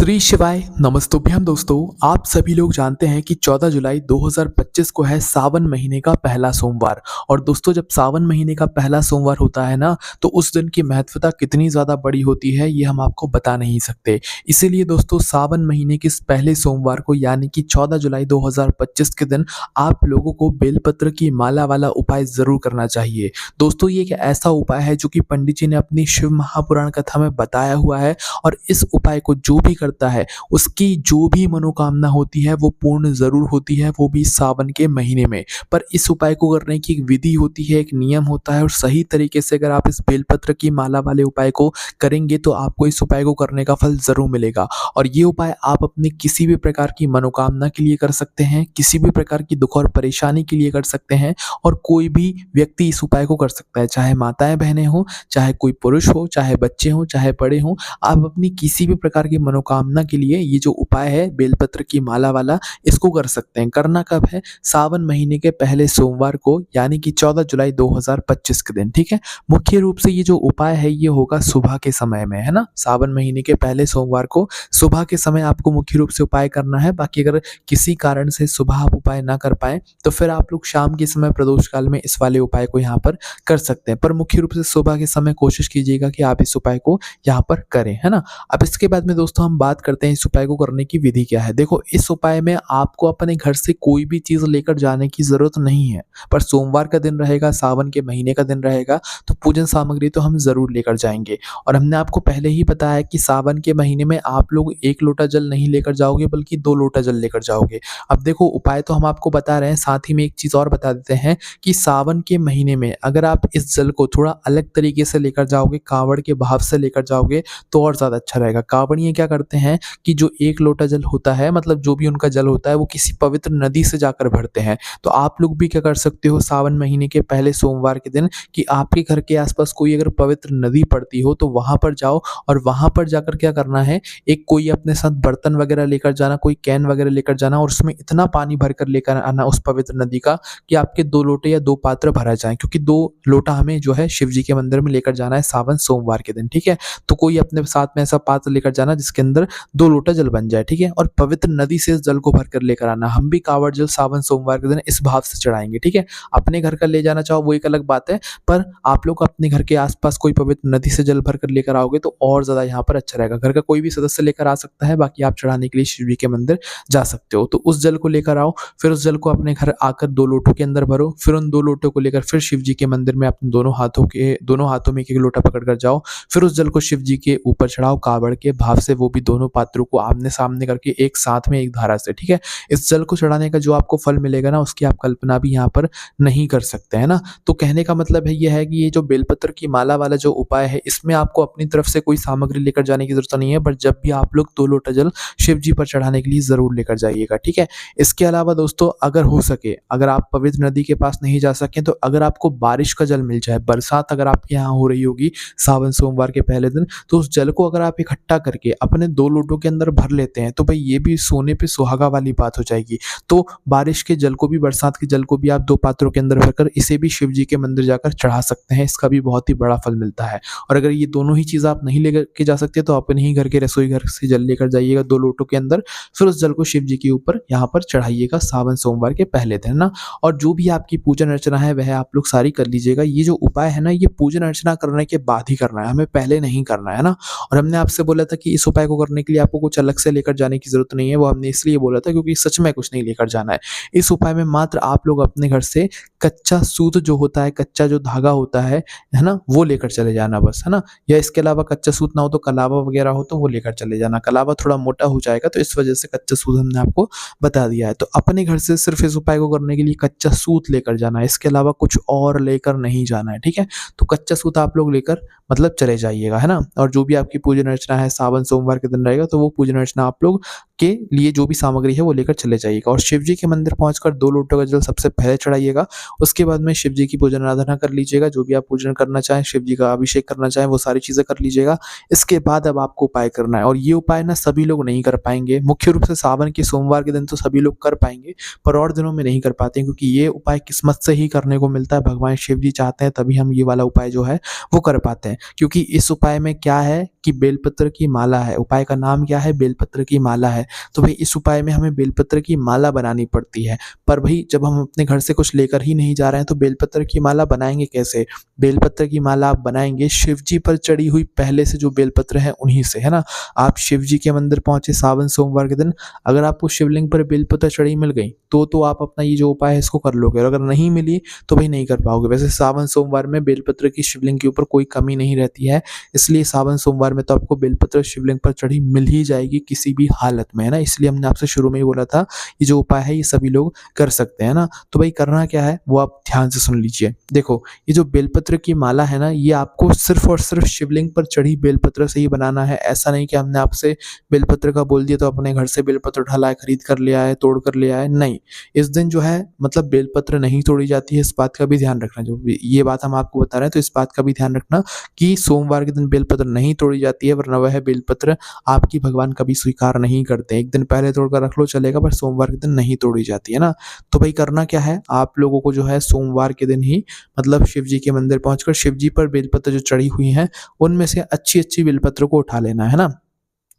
श्री शिवाय नमस्तुभ्यम दोस्तों। आप सभी लोग जानते हैं कि 14 जुलाई 2025 को है सावन महीने का पहला सोमवार। और दोस्तों जब सावन महीने का पहला सोमवार होता है ना, तो उस दिन की महत्वता कितनी ज़्यादा बड़ी होती है ये हम आपको बता नहीं सकते। इसीलिए दोस्तों सावन महीने के इस पहले सोमवार को यानी कि 14 जुलाई 2025 के दिन आप लोगों को बेलपत्र की माला वाला उपाय ज़रूर करना चाहिए। दोस्तों ये एक ऐसा उपाय है जो कि पंडित जी ने अपनी शिव महापुराण कथा में बताया हुआ है, और इस उपाय को जो भी करता है उसकी जो भी मनोकामना होती है वो पूर्ण ज़रूर होती है, वो भी सावन के महीने में। पर इस उपाय को करने की एक विधि होती है, एक नियम होता है, और सही तरीके से अगर आप इस बेलपत्र की माला वाले उपाय को करेंगे तो आपको इस उपाय को करने का फल ज़रूर मिलेगा। और ये उपाय आप अपनी किसी भी प्रकार की मनोकामना के लिए कर सकते हैं, किसी भी प्रकार की दुख और परेशानी के लिए कर सकते हैं, और कोई भी व्यक्ति इस उपाय को कर सकता है, चाहे माताएं बहनें हों, चाहे कोई पुरुष हो, चाहे बच्चे हों, चाहे बड़े हों। आप अपनी किसी भी प्रकार की मनोकामना के लिए ये जो उपाय है बेलपत्र की माला वाला, इसको कर सकते हैं। करना कब है? सावन महीने के पहले सोमवार को यानी कि 14 जुलाई 2025 के दिन, ठीक है। मुख्य रूप से ये जो उपाय है ये होगा सुबह के समय में, है ना। सावन महीने के पहले सोमवार को सुबह के समय आपको मुख्य रूप से उपाय करना है। बाकी अगर किसी कारण से सुबह आप उपाय ना कर पाए तो फिर आप लोग शाम के समय प्रदोष काल में इस वाले उपाय को यहाँ पर कर सकते हैं। पर मुख्य रूप से सुबह के समय कोशिश कीजिएगा कि आप इस उपाय को यहाँ पर करें, है ना। अब इसके बाद में दोस्तों हम बात करते हैं इस उपाय को करने की विधि क्या है। देखो इस उपाय में आपको अपने घर से कोई भी चीज़ लेकर जाने की ज़रूरत नहीं है। पर सोमवार का दिन रहेगा, सावन के महीने का दिन रहेगा, तो पूजन सामग्री तो हम ज़रूर लेकर जाएँगे। और हमने आपको पहले ही बताया कि सावन के महीने में आप लोग 1 लोटा जल नहीं लेकर जाओगे बल्कि 2 लोटा जल लेकर जाओगे। अब देखो उपाय तो हम आपको बता रहे हैं, साथ ही में एक चीज़ और बता देते हैं कि सावन के महीने में अगर आप इस जल को थोड़ा अलग तरीके से लेकर जाओगे, कांवड़ के भाव से लेकर जाओगे तो और ज़्यादा अच्छा रहेगा। कांवड़िए क्या करते हैं कि जो 1 लोटा जल होता है, मतलब जो भी उनका जल होता है वो किसी पवित्र नदी से जाकर भरते हैं। तो आप लोग भी क्या कर सकते हो सावन महीने के पहले सोमवार के दिन कि आपके घर के आसपास कोई अगर पवित्र नदी पड़ती हो तो वहाँ पर जाओ, और वहाँ पर जाकर क्या करना है, एक कोई अपने साथ बर्तन वगैरह लेकर जाना, कोई कैन वगैरह लेकर जाना, और उसमें इतना पानी भर कर लेकर आना उस पवित्र नदी का कि आपके 2 लोटे या 2 पात्र भरा जाए, क्योंकि 2 लोटा हमें जो है शिव जी के मंदिर में लेकर जाना है सावन सोमवार के दिन, ठीक है। तो कोई अपने साथ में ऐसा पात्र लेकर जाना जिसके अंदर 2 लोटा जल बन जाए, ठीक है। और पवित्र नदी से इस जल को भर कर लेकर आना। हम भी कांवड़ जल सावन सोमवार के दिन इस भाव से चढ़ाएंगे, ठीक है। अपने घर का ले जाना चाहो वो एक अलग बात है, पर आप लोग अपने घर के आसपास कोई पवित्र नदी से जल भर कर लेकर आओगे तो और ज़्यादा यहाँ पर अच्छा रहेगा। घर का कोई भी सदस्य लेकर आ सकता है, बाकी आप चढ़ाने के लिए शिव जी के मंदिर जा सकते हो। तो उस जल को लेकर आओ, फिर उस जल को अपने घर आकर 2 लोटों के अंदर भरो, फिर उन 2 लोटों को लेकर फिर शिव जी के मंदिर में अपने दोनों हाथों में एक-एक लोटा पकड़ कर जाओ। फिर उस जल को शिव जी के ऊपर चढ़ाओ कावड़ के भाव से, वो भी दोनों पात्रों को आमने-सामने करके एक साथ में एक धारा से, ठीक है। इस जल को चढ़ाने का जो आपको फल मिलेगा ना, उसकी आप कल्पना भी यहाँ पर नहीं कर सकते, है ना। तो कहने का मतलब है ये है कि ये जो बेलपत्र की माला वाला जो उपाय है, इसमें आपको अपनी तरफ से कोई सामग्री लेकर जाने की ज़रूरत नहीं है, बट जब भी आप लोग 2 लोटा जल शिव जी पर चढ़ाने के लिए ज़रूर लेकर जाइएगा, ठीक है। इसके अलावा दोस्तों अगर हो सके, अगर आप पवित्र नदी के पास नहीं जा सकें, तो अगर आपको बारिश का जल मिल जाए, बरसात अगर आपके यहाँ हो रही होगी सावन सोमवार के पहले दिन, तो उस जल को अगर आप इकट्ठा करके अपने 2 लोटों के अंदर भर लेते हैं तो भाई ये भी सोने पे सुहागा वाली बात हो जाएगी। तो बारिश के जल को भी, बरसात के जल को भी आप 2 पात्रों के अंदर भरकर इसे भी शिव जी के मंदिर जाकर चढ़ा सकते हैं। इसका भी बहुत ही बड़ा फल मिलता है। और अगर ये दोनों ही चीज़ आप नहीं लेकर के जा सकते तो अपने ही घर के रसोई घर से जल लेकर जाइएगा 2 लोटों के अंदर, फिर उस जल को शिव जी के ऊपर यहाँ पर चढ़ाइएगा सावन सोमवार के पहले दिन ना। और जो भी आपकी पूजन अर्चना है वह आप लोग सारी कर लीजिएगा। ये जो उपाय है ना, ये पूजन अर्चना करने के बाद ही करना है, हमें पहले नहीं करना है ना। और हमने आपसे बोला था कि इस उपाय को करने के लिए आपको कुछ अलग से लेकर जाने की ज़रूरत नहीं है, वो हमने इसलिए बोला था क्योंकि सच में कुछ नहीं लेकर जाना है। इस उपाय में मात्र आप लोग अपने घर से कच्चा सूत जो होता है, कच्चा जो धागा होता है ना, वो लेकर चले जाना बस, है ना। या इसके अलावा कच्चा सूत ना हो तो कलावा वगैरह हो तो वो लेकर चले जाना। कलावा थोड़ा मोटा हो जाएगा तो इस वजह से कच्चा सूत हमने आपको बता दिया है। तो अपने घर से सिर्फ इस उपाय को करने के लिए कच्चा सूत लेकर जाना है, इसके अलावा कुछ और लेकर नहीं जाना है, ठीक है। तो कच्चा सूत आप लोग लेकर मतलब चले जाइएगा, है ना। और जो भी आपकी पूजन अर्चना है सावन सोमवार के दिन रहेगा तो वो पूजन अर्चना आप लोग के लिए जो भी सामग्री है वो लेकर चले जाइएगा। और शिव जी के मंदिर पहुंचकर 2 लोटों का जल सबसे पहले चढ़ाइएगा। उसके बाद में शिव जी की पूजन आराधना कर लीजिएगा, जो भी आप पूजन करना चाहें, शिव जी का अभिषेक करना चाहें वो सारी चीज़ें कर लीजिएगा। इसके बाद अब आपको उपाय करना है, और ये उपाय ना सभी लोग नहीं कर पाएंगे। मुख्य रूप से सावन के सोमवार के दिन तो सभी लोग कर पाएंगे, पर और दिनों में नहीं कर पाते, क्योंकि ये उपाय किस्मत से ही करने को मिलता है। भगवान शिव जी चाहते हैं तभी हम ये वाला उपाय जो है वो कर पाते हैं। क्योंकि इस उपाय में क्या है कि बेलपत्र की माला है, उपाय का नाम क्या है? बेलपत्र की माला है। तो भाई इस उपाय में हमें बेलपत्र की माला बनानी पड़ती है। पर भाई जब हम अपने घर से कुछ लेकर ही नहीं जा रहे हैं तो बेलपत्र की माला बनाएँगे कैसे? बेलपत्र की माला आप बनाएँगे शिव जी पर चढ़ी हुई पहले से जो बेलपत्र हैं उन्हीं से, है ना? आप शिव जी के मंदिर पहुँचे सावन सोमवार के दिन, अगर आपको शिवलिंग पर बेलपत्र चढ़ी मिल गई, तो आप अपना ये जो उपाय है इसको कर लोगे और अगर नहीं मिली तो भाई नहीं कर पाओगे। वैसे सावन सोमवार में बेलपत्र की शिवलिंग के ऊपर कोई कमी नहीं रहती है, इसलिए सावन सोमवार में तो आपको बेलपत्र शिवलिंग पर चढ़ी मिल ही जाएगी किसी भी हालत में, है ना? इसलिए हमने आपसे शुरू में ही बोला था, ये जो उपाय है ये सभी लोग कर सकते हैं ना? तो भाई करना क्या है वो आप ध्यान से सुन लीजिए। देखो, ये जो बेलपत्र की माला है ना, ये आपको सिर्फ़ और सिर्फ़ शिवलिंग पर चढ़ी बेलपत्र से ही बनाना है। ऐसा नहीं कि हमने आपसे बेलपत्र का बोल दिया तो अपने घर से बेलपत्र उठा लाए, खरीद कर ले आए, तोड़ कर ले आए, नहीं। इस दिन जो है मतलब बेलपत्र नहीं तोड़ी जाती है, इस बात का भी ध्यान रखना। जो भी ये बात हम आपको बता रहे हैं तो इस बात का भी ध्यान रखना कि सोमवार के दिन बेलपत्र नहीं तोड़ी जाती है, वरना वह बेलपत्र आपकी भगवान कभी स्वीकार नहीं करते। एक दिन पहले तोड़कर रख लो चलेगा, पर सोमवार के दिन नहीं तोड़ी जाती है ना। तो भाई करना क्या है, आप लोगों को जो है सोमवार के दिन ही मतलब शिव जी के मंदिर पहुंचकर शिव जी पर बेलपत्र जो चढ़ी हुई हैं, उनमें से अच्छी-अच्छी बेलपत्र को उठा लेना है ना।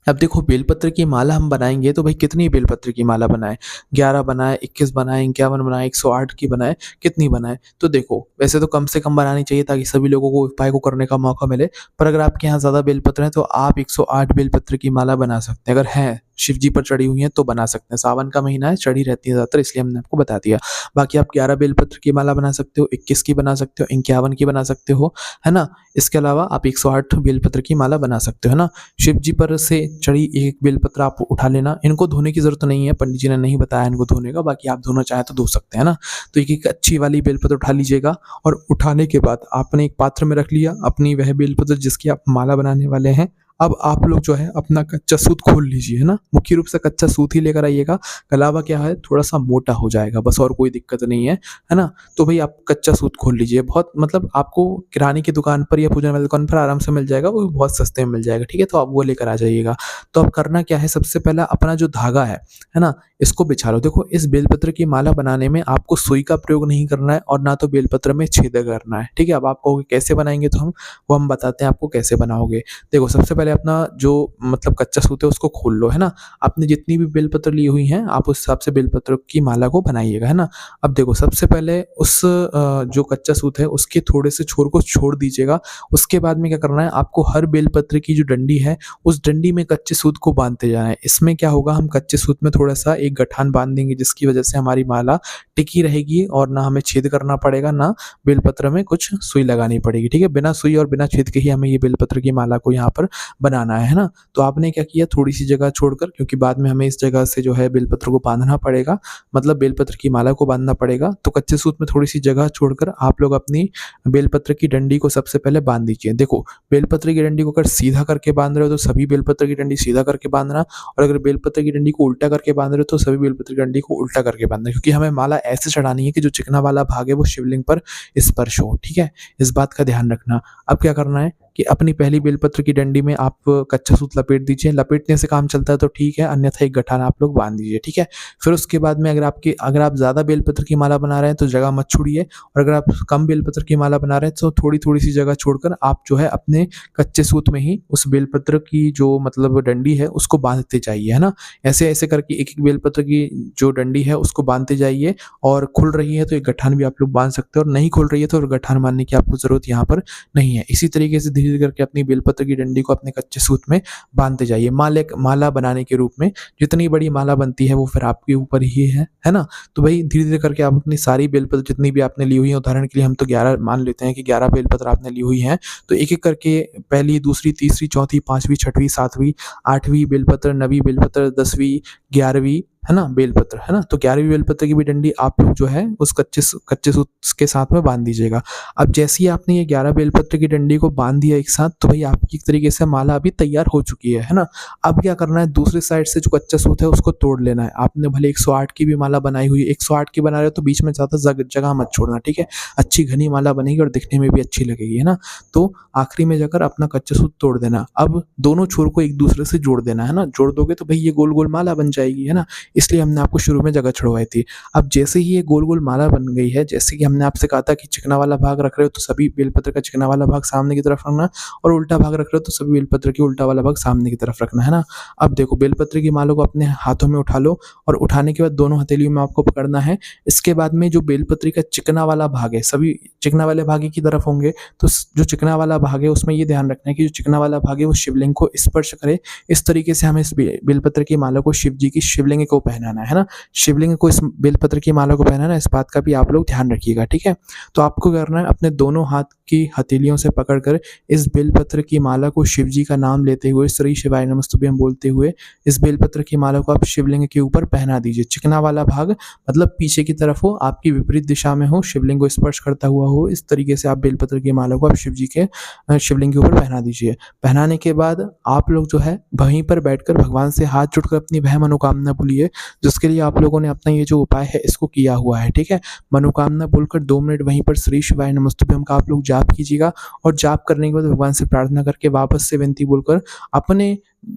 अब देखो बेलपत्र की माला हम बनाएँगे तो भाई कितनी बेलपत्र की माला बनाएँ? 11 बनाएँ, 21 बनाएँ, 51 बनाएँ, 108 की बनाएँ, कितनी बनाएँ? तो देखो, वैसे तो कम से कम बनानी चाहिए ताकि सभी लोगों को उपाय को करने का मौका मिले, पर अगर आपके यहाँ ज़्यादा बेलपत्र हैं तो आप 108 बेलपत्र की माला बना सकते हैं। अगर हैं, शिव जी पर चढ़ी हुई हैं तो बना सकते हैं। सावन का महीना है, चढ़ी रहती है ज़्यादातर इसलिए हमने आपको बता दिया। बाकी आप 11 बेलपत्र की माला बना सकते हो, 21 की बना सकते हो, 51 की बना सकते हो, है ना? इसके अलावा आप 108 बेलपत्र की माला बना सकते हो, है ना? शिव जी पर से चढ़ी एक बेलपत्र आप उठा लेना। इनको धोने की ज़रूरत नहीं है, पंडित जी ने नहीं बताया इनको धोने का, बाकी आप धोना चाहें तो धो सकते हैं ना। तो एक-एक अच्छी वाली बेलपत्र उठा लीजिएगा और उठाने के बाद आपने एक पात्र में रख लिया अपनी वह बेलपत्र जिसकी आप माला बनाने वाले हैं। अब आप लोग जो है अपना कच्चा सूत खोल लीजिए, है ना? मुख्य रूप से कच्चा सूत ही लेकर आइएगा, कलावा क्या है थोड़ा-सा मोटा हो जाएगा बस और कोई दिक्कत नहीं है ना? तो भई आप कच्चा सूत खोल लीजिए, बहुत मतलब आपको किराने की दुकान पर या पूजन वाली दुकान पर आराम से मिल जाएगा, वो भी बहुत सस्ते में मिल जाएगा, ठीक है? तो आप वो लेकर आ जाइएगा। तो अब करना क्या है सबसे पहला अपना जो धागा है ना? इसको बिछा लो। देखो इस बेलपत्र की माला बनाने में आपको सुई का प्रयोग नहीं करना है और ना तो बेलपत्र में छेद करना है, ठीक है? अब आप कहोगे कैसे बनाएँगे तो हम बताते हैं आपको कैसे बनाओगे। देखो सबसे पहले अपना जो मतलब कच्चा सूत है उसको खोल लो, है ना? आपने जितनी भी बेलपत्र ली हुई हैं, आप उस हिसाब से बेलपत्र की माला को बनाइएगा, है ना? अब देखो सबसे पहले उस जो कच्चा सूत है उसके थोड़े से छोर को छोड़ दीजिएगा। उसके बाद में क्या करना है आपको हर बेलपत्र की जो डंडी है, उस डंडी में कच्चे सूत को बाँधते जाना है। इसमें क्या होगा हम कच्चे सूत में थोड़ा-सा एक गठान बाँध देंगे जिसकी वजह से हमारी माला टिकी रहेगी और ना हमें छेद करना पड़ेगा, ना बेलपत्र में कुछ सुई लगानी पड़ेगी, ठीक है? बिना सुई और बिना छेद के ही हमें ये बेलपत्र की माला को यहाँ पर बनाना है ना? तो आपने क्या किया थोड़ी-सी जगह छोड़कर क्योंकि बाद में हमें इस जगह से जो है बेलपत्र को बाँधना पड़ेगा, मतलब बेलपत्र की माला को बाँधना पड़ेगा, तो कच्चे सूत में थोड़ी-सी जगह छोड़कर आप लोग अपनी बेलपत्र की डंडी को सबसे पहले बाँध दीजिए। देखो, बेलपत्र की डंडी को अगर सीधा करके बाँध रहे हो तो सभी बेलपत्र की डंडी सीधा करके बाँधना और अगर बेलपत्र की डंडी को उल्टा करके बाँध रहे हो तो सभी बेलपत्र की डंडी को उल्टा करके बाँधना क्योंकि हमें माला ऐसे चढ़ानी है कि जो चिकना वाला भाग है वो शिवलिंग पर स्पर्श हो, ठीक है? इस बात का ध्यान रखना। अब क्या करना है कि अपनी पहली बेलपत्र की डंडी में आप कच्चा सूत लपेट दीजिए, लपेटने से काम चलता है तो ठीक है, अन्यथा एक गठान आप लोग बाँध दीजिए, ठीक है? फिर उसके बाद में अगर आप ज़्यादा बेलपत्र की माला बना रहे हैं तो जगह मत छोड़िए और अगर आप कम बेलपत्र की माला बना रहे हैं तो थोड़ी-थोड़ी सी जगह छोड़कर आप जो है अपने कच्चे सूत में ही उस बेलपत्र की जो मतलब डंडी है उसको बाँधते जाइए, है ना? ऐसे-ऐसे करके एक-एक बेलपत्र की जो डंडी है उसको बाँधते जाइए और खुल रही है तो एक गठान भी आप लोग बाँध सकते हो और नहीं खुल रही है तो गठान बाँधने की आपको ज़रूरत यहाँ पर नहीं है। इसी तरीके से धीरे-धीरे करके अपनी बेलपत्र की डंडी को अपने कच्चे सूत में बाँधते जाइए। माला बनाने के रूप में जितनी बड़ी माला बनती है वो फिर आपके ऊपर ही है ना? तो भई धीरे-धीरे करके आप अपनी सारी बेलपत्र जितनी भी आपने ली हुई है उदाहरण के लिए हम तो 11 मान लेते हैं कि 11 बेलपत्र आपने ली हुई हैं, तो एक-एक करके पहली, दूसरी, तीसरी, चौथी, 5वीं, 6वीं, 7वीं, 8वीं बेलपत्र, 9वीं बेलपत्र, 10वीं, 11वीं, है ना? बेलपत्र, है ना? तो 11वीं बेलपत्र की भी डंडी आप लोग जो है उस कच्चे सूत के साथ में बाँध दीजिएगा। अब जैसे ही आपने ये 11 बेलपत्र की डंडी को बाँध दिया एक साथ तो भई आपकी एक तरीके से माला अभी तैयार हो चुकी है ना? अब क्या करना है दूसरी साइड से जो कच्चा सूत है उसको तोड़ लेना है। आपने भले 108 की भी माला बनाई हुई है, 108 की बना रहे हो तो बीच में ज़्यादा जगह मत छोड़ना, ठीक है? अच्छी घनी माला बनेगी और दिखने में भी अच्छी लगेगी, है ना? तो आखिरी में जाकर अपना कच्चा सूत तोड़ देना। अब दोनों छोर को एक दूसरे से जोड़ देना, है ना? जोड़ दोगे तो भई ये गोल-गोल माला बन जाएगी, है ना? इसलिए हमने आपको शुरू में जगह छुड़वाई थी। अब जैसे ही ये गोल-गोल माला बन गई है, जैसे कि हमने आपसे कहा था कि चिकना वाला भाग रख रहे हो तो सभी बेलपत्र का चिकना वाला भाग सामने की तरफ रखना और उल्टा भाग रख रहे हो तो सभी बेलपत्र की उल्टा वाला भाग सामने की तरफ रखना, है ना? अब देखो बेलपत्र की माला को अपने हाथों में उठा लो और उठाने के बाद दोनों हथेलियों में आपको पकड़ना है। इसके बाद में जो बेलपत्री का चिकना वाला भाग है, सभी चिकना वाले भाग ही की तरफ होंगे, तो जो चिकना वाला भाग है उसमें ये ध्यान रखना है कि जो चिकना वाला भाग है वो शिवलिंग को स्पर्श करे। इस तरीके से हमें इस बेलपत्र की माला को शिव जी की शिवलिंग को पहनाना है ना? शिवलिंग को इस बेलपत्र की माला को पहनाना है, इस बात का भी आप लोग ध्यान रखिएगा, ठीक है? तो आपको करना है अपने दोनों हाथ की हथेलियों से पकड़कर इस बेलपत्र की माला को शिव जी का नाम लेते हुए, श्री शिवाय नमस्तुभ्यं बोलते हुए इस बेलपत्र की माला को आप शिवलिंग के ऊपर पहना दीजिए। चिकना वाला भाग मतलब पीछे की तरफ हो, आपकी विपरीत दिशा में हो, शिवलिंग को स्पर्श करता हुआ हो, इस तरीके से आप बेलपत्र की माला को आप शिव जी के शिवलिंग के ऊपर पहना दीजिए। पहनाने के बाद आप लोग जो है वहीं पर बैठकर भगवान से हाथ जोड़कर अपनी वह मनोकामना बोलिए, जिसके लिए आप लोगों ने अपना ये जो उपाय है इसको किया हुआ है, ठीक है? मनोकामना बोलकर 2 मिनट वहीं पर श्री शिवाय नमस्तुभ्यं का आप लोग जाप कीजिएगा और जाप करने के बाद भगवान से प्रार्थना करके वापस से विनती बोलकर अपने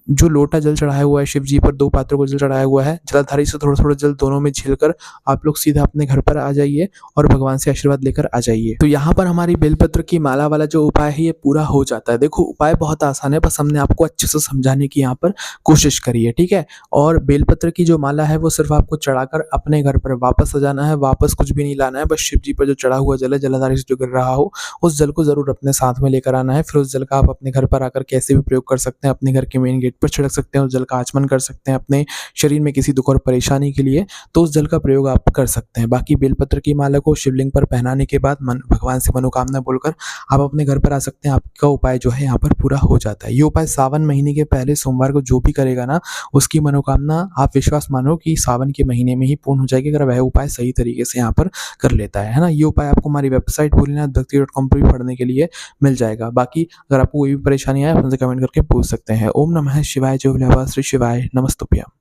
जो लोटा जल चढ़ाया हुआ है शिव जी पर, 2 पात्रों को जल चढ़ाया हुआ है, जलाधारी से थोड़ा-थोड़ा जल दोनों में झिलकर आप लोग सीधा अपने घर पर आ जाइए और भगवान से आशीर्वाद लेकर आ जाइए। तो यहाँ पर हमारी बेलपत्र की माला वाला जो उपाय है ये पूरा हो जाता है। देखो उपाय बहुत आसान है, बस हमने आपको अच्छे से समझाने की यहाँ पर कोशिश करी है, ठीक है? और बेलपत्र की जो माला है वो सिर्फ़ आपको चढ़ाकर अपने घर पर वापस सजाना है, वापस कुछ भी नहीं लाना है, बस शिव जी पर जो चढ़ा हुआ जल है, जलाधारी से जो गिर रहा हो, उस जल को ज़रूर अपने साथ में लेकर आना है। फिर उस जल का आप अपने घर पर आकर कैसे भी प्रयोग कर सकते हैं, अपने घर के मेन गेट पर छिड़क सकते हैं, उस जल का आचमन कर सकते हैं अपने शरीर में किसी दुःख और परेशानी के लिए, तो उस जल का प्रयोग आप कर सकते हैं। बाकी बेलपत्र की माला को शिवलिंग पर पहनाने के बाद भगवान से मनोकामना बोलकर आप अपने घर पर आ सकते हैं, आपका उपाय जो है यहाँ पर पूरा हो जाता है। ये उपाय सावन महीने के पहले सोमवार को जो भी करेगा ना, उसकी मनोकामना आप विश्वास मानो कि सावन के महीने में ही पूर्ण हो जाएगी, अगर वह उपाय सही तरीके से यहाँ पर कर लेता है ना? ये उपाय आपको हमारी वेबसाइट भोलेनाथभक्ति.com पर भी पढ़ने के लिए मिल जाएगा। बाकी अगर आपको कोई भी परेशानी आए, आप हमसे कमेंट करके पूछ सकते हैं। ओम नमः शिवाय जय भोले बाबा, श्री शिवाय नमस्तुभ्यं।